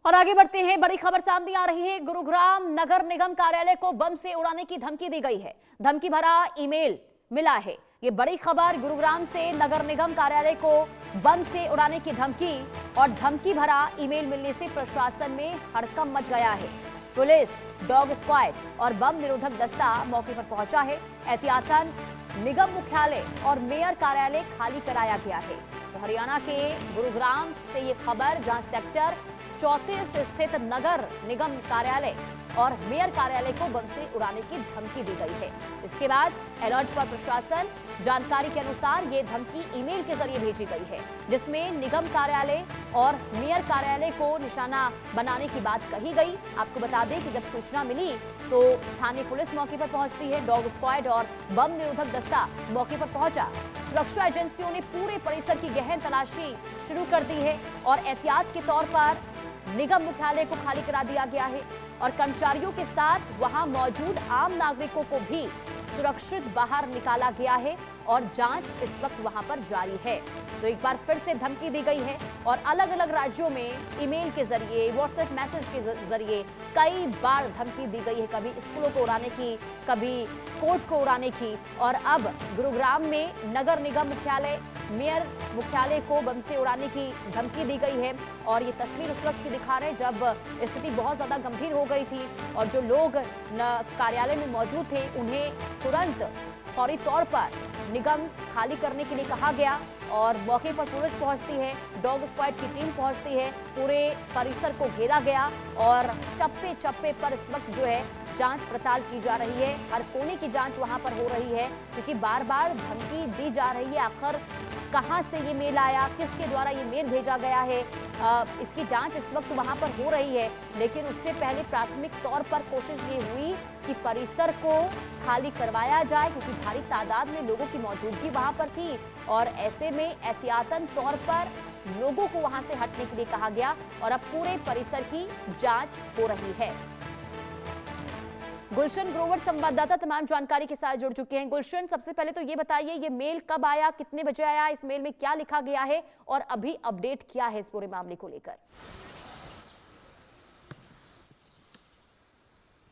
और आगे बढ़ते हैं, बड़ी खबर सामने आ रही है। गुरुग्राम नगर निगम कार्यालय को बम से उड़ाने की धमकी दी गई है। धमकी भरा ईमेल मिला है। ये बड़ी खबर, गुरुग्राम से नगर निगम कार्यालय को बम से उड़ाने की धमकी और धमकी भरा ईमेल मिलने से प्रशासन में हड़कंप मच गया है। पुलिस, डॉग स्क्वाड और बम निरोधक दस्ता मौके पर पहुंचा है। एहतियातन निगम मुख्यालय और मेयर कार्यालय खाली कराया गया है। तो हरियाणा के गुरुग्राम से ये खबर, जहां सेक्टर 34 स्थित नगर निगम कार्यालय और मेयर कार्यालय को बम से उड़ाने की धमकी दी गई है। इसके बाद अलर्ट पर प्रशासन। जानकारी के अनुसार ये धमकी ईमेल के जरिए भेजी गई है, जिसमें निगम कार्यालय और मेयर कार्यालय को निशाना बनाने की बात कही गई। आपको बता दें कि जब सूचना मिली तो स्थानीय पुलिस मौके पर पहुंचती है। डॉग स्क्वाड और बम निरोधक दस्ता मौके पर पहुंचा। सुरक्षा एजेंसियों ने पूरे परिसर की गहन तलाशी शुरू कर दी है और एहतियात के तौर पर निगम मुख्यालय को खाली करा दिया गया है और कर्मचारियों के साथ वहां मौजूद आम नागरिकों को भी सुरक्षित बाहर निकाला गया है और जांच इस वक्त वहां पर जारी है। तो एक बार फिर से धमकी दी गई है और अलग अलग राज्यों में ईमेल के जरिए, व्हाट्सएप मैसेज के जरिए कई बार धमकी दी गई है। कभी स्कूलों को उड़ाने की, कभी कोर्ट को उड़ाने की, और अब गुरुग्राम में नगर निगम मुख्यालय, मेयर मुख्यालय को बम से उड़ाने की धमकी दी गई है। और ये तस्वीर उस वक्त की दिखा रहे हैं जब स्थिति बहुत ज्यादा गंभीर हो गई थी और जो लोग कार्यालय में मौजूद थे उन्हें तुरंत फौरी तौर पर निगम खाली करने के लिए कहा गया और मौके पर पुलिस पहुंचती है, डॉग स्क्वाड की टीम पहुंचती है, पूरे परिसर को घेरा गया और चप्पे चप्पे पर इस वक्त जो है जांच पड़ताल की जा रही है। हर कोने की जांच वहां पर हो रही है क्योंकि बार बार धमकी दी जा रही है। आखिर कहां से ये मेल आया, किसके द्वारा ये मेल भेजा गया है, इसकी जांच इस वक्त वहां पर हो रही है। लेकिन उससे पहले प्राथमिक तौर पर कोशिश ये हुई कि परिसर को खाली करवाया जाए क्योंकि भारी तादाद में लोगों की मौजूदगी वहां पर थी और ऐसे में एहतियातन तौर पर लोगों को वहां से हटने के लिए कहा गया और अब पूरे परिसर की जांच हो रही है। गुलशन ग्रोवर संवाददाता तमाम जानकारी के साथ जुड़ चुके हैं। गुलशन, सबसे पहले तो ये बताइए, ये मेल कब आया, कितने बजे आया, इस मेल में क्या लिखा गया है और अभी अपडेट क्या है इस पूरे मामले को लेकर?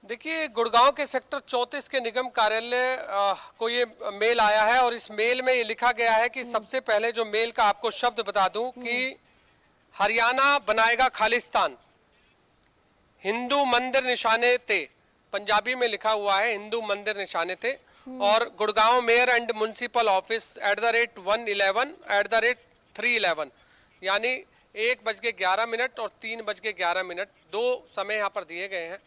देखिए, गुड़गांव के सेक्टर 34 के निगम कार्यालय को ये मेल आया है और इस मेल में ये लिखा गया है कि सबसे पहले जो मेल का आपको शब्द बता दूं कि हरियाणा बनाएगा खालिस्तान, हिंदू मंदिर निशाने थे। पंजाबी में लिखा हुआ है हिंदू मंदिर निशाने थे। और Gurgaon mayor and municipal office @111 यानी 1:11 और 3:11 दो समय यहाँ पर दिए गए हैं।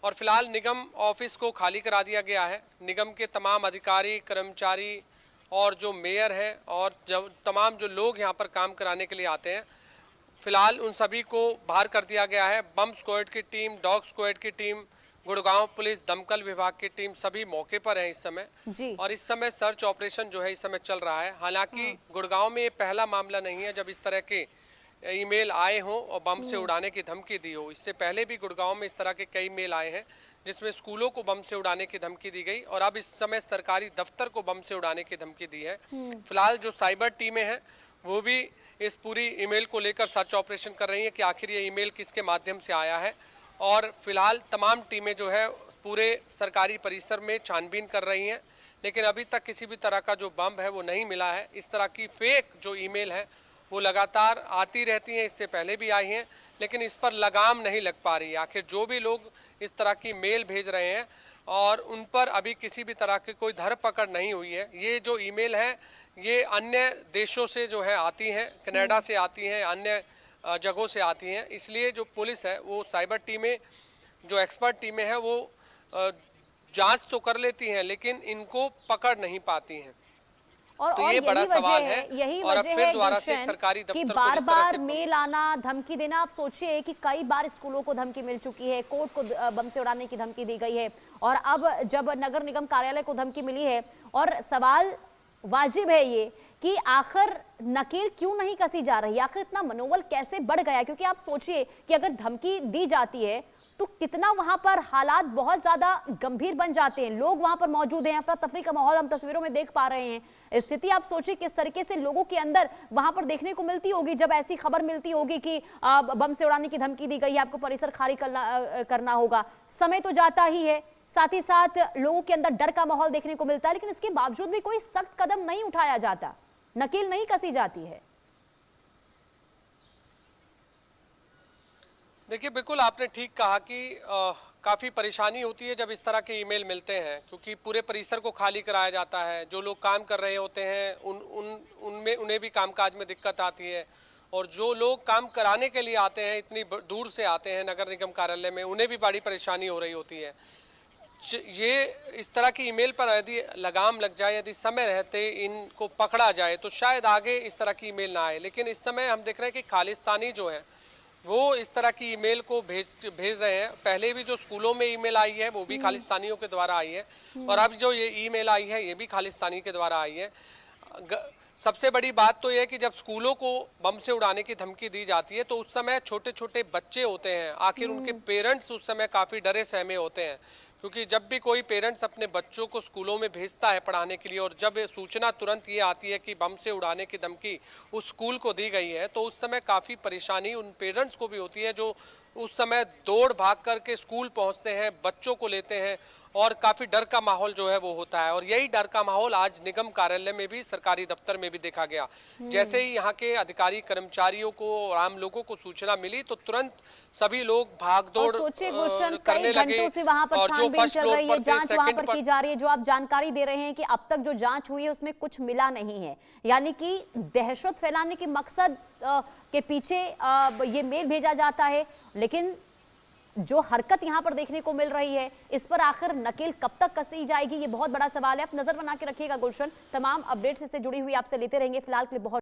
और फिलहाल निगम ऑफिस को खाली करा दिया गया है। निगम के तमाम अधिकारी, कर्मचारी और जो मेयर हैं और जब तमाम जो लोग यहाँ पर काम कराने के लिए आते हैं, फिलहाल उन सभी को बाहर कर दिया गया है। बम स्क्वाड की टीम, डॉग स्क्वाड की टीम, गुड़गांव पुलिस, दमकल विभाग की टीम सभी मौके पर है इस समय जी। और इस समय सर्च ऑपरेशन जो है इस समय चल रहा है। हालांकि गुड़गांव में ये पहला मामला नहीं है जब इस तरह के ईमेल आए हों और बम से उड़ाने की धमकी दी हो। इससे पहले भी गुड़गांव में इस तरह के कई मेल आए हैं जिसमें स्कूलों को बम से उड़ाने की धमकी दी गई और अब इस समय सरकारी दफ्तर को बम से उड़ाने की धमकी दी है। फिलहाल जो साइबर टीमें हैं वो भी इस पूरी ईमेल को लेकर सर्च ऑपरेशन कर रही है कि आखिर ये ईमेल किसके माध्यम से आया है। और फिलहाल तमाम टीमें जो है पूरे सरकारी परिसर में छानबीन कर रही हैं, लेकिन अभी तक किसी भी तरह का जो बम है वो नहीं मिला है। इस तरह की फेक जो ईमेल है वो लगातार आती रहती हैं, इससे पहले भी आई हैं, लेकिन इस पर लगाम नहीं लग पा रही। आखिर जो भी लोग इस तरह की मेल भेज रहे हैं और उन पर अभी किसी भी तरह की कोई धरपकड़ नहीं हुई है। ये जो ईमेल है ये अन्य देशों से जो है आती हैं, कनाडा से आती हैं, अन्य जगहों से आती हैं। इसलिए जो पुलिस है वो साइबर टीमें, जो एक्सपर्ट टीमें हैं वो जांच तो कर लेती हैं लेकिन इनको पकड़ नहीं पाती हैं। और तो ये बड़ा सवाल है। यही और अब वजह फिर है दोबारा से सरकारी दफ्तर कि को बार जिस तरह बार से मेल आना, धमकी देना। आप सोचिए कि कई बार स्कूलों को धमकी मिल चुकी है, कोर्ट को बम से उड़ाने की धमकी दी गई है और अब जब नगर निगम कार्यालय को धमकी मिली है और सवाल वाजिब है ये कि आखिर नकेल क्यों नहीं कसी जा रही, आखिर इतना मनोबल कैसे बढ़ गया? क्योंकि आप सोचिए कि अगर धमकी दी जाती है तो कितना वहां पर हालात बहुत ज्यादा गंभीर बन जाते हैं। लोग वहां पर मौजूद हैं, अफरा तफरी का माहौल हम तस्वीरों में देख पा रहे हैं। स्थिति आप सोचिए किस तरीके से लोगों के अंदर वहां पर देखने को मिलती होगी जब ऐसी खबर मिलती होगी कि बम से उड़ाने की धमकी दी गई है, आपको परिसर खाली करना होगा। समय तो जाता ही है, साथ ही साथ लोगों के अंदर डर का माहौल देखने को मिलता है, लेकिन इसके बावजूद भी कोई सख्त कदम नहीं उठाया जाता, नकेल नहीं कसी जाती है। देखिए, बिल्कुल आपने ठीक कहा कि काफ़ी परेशानी होती है जब इस तरह के ईमेल मिलते हैं, क्योंकि पूरे परिसर को खाली कराया जाता है। जो लोग काम कर रहे होते हैं उन्हें भी कामकाज में दिक्कत आती है, और जो लोग काम कराने के लिए आते हैं, इतनी दूर से आते हैं नगर निगम कार्यालय में, उन्हें भी बड़ी परेशानी हो रही होती है। ये इस तरह की ईमेल पर यदि लगाम लग जाए, यदि समय रहते इनको पकड़ा जाए तो शायद आगे इस तरह की ईमेल ना आए। लेकिन इस समय हम देख रहे हैं कि खालिस्तानी जो है वो इस तरह की ईमेल को भेज रहे हैं। पहले भी जो स्कूलों में ईमेल आई है वो भी खालिस्तानियों के द्वारा आई है, और अब जो ये ईमेल आई है ये भी खालिस्तानी के द्वारा आई है। सबसे बड़ी बात तो यह है कि जब स्कूलों को बम से उड़ाने की धमकी दी जाती है तो उस समय छोटे छोटे बच्चे होते हैं, आखिर उनके पेरेंट्स उस समय काफ़ी डरे सहमे होते हैं, क्योंकि जब भी कोई पेरेंट्स अपने बच्चों को स्कूलों में भेजता है पढ़ाने के लिए, और जब सूचना तुरंत ये आती है कि बम से उड़ाने की धमकी उस स्कूल को दी गई है, तो उस समय काफ़ी परेशानी उन पेरेंट्स को भी होती है, जो उस समय दौड़ भाग करके स्कूल पहुंचते हैं, बच्चों को लेते हैं, और काफ़ी डर का माहौल जो है वो होता है। और यही डर का माहौल आज निगम कार्यालय में भी, सरकारी दफ्तर में भी देखा गया। जैसे ही यहाँ के अधिकारी कर्मचारियों को और आम लोगों को सूचना मिली तो तुरंत सभी लोग भागदौड़ करने लगे, से वहां पर और जो छानबीन फर्स्ट चल फ्लोर रही है, पर थे, जांच वहां पर सेकंड की जा रही है। जो आप जानकारी दे रहे हैं कि अब तक जो जांच हुई है उसमें कुछ मिला नहीं है, यानी कि दहशत फैलाने के मकसद के पीछे ये मेल भेजा जाता है। लेकिन जो हरकत यहां पर देखने को मिल रही है, इस पर आखिर नकेल कब तक कसी जाएगी, ये बहुत बड़ा सवाल है। आप नजर बना के रखिएगा गुलशन, तमाम अपडेट्स इससे जुड़ी हुई आपसे लेते रहेंगे। फिलहाल के लिए बहुत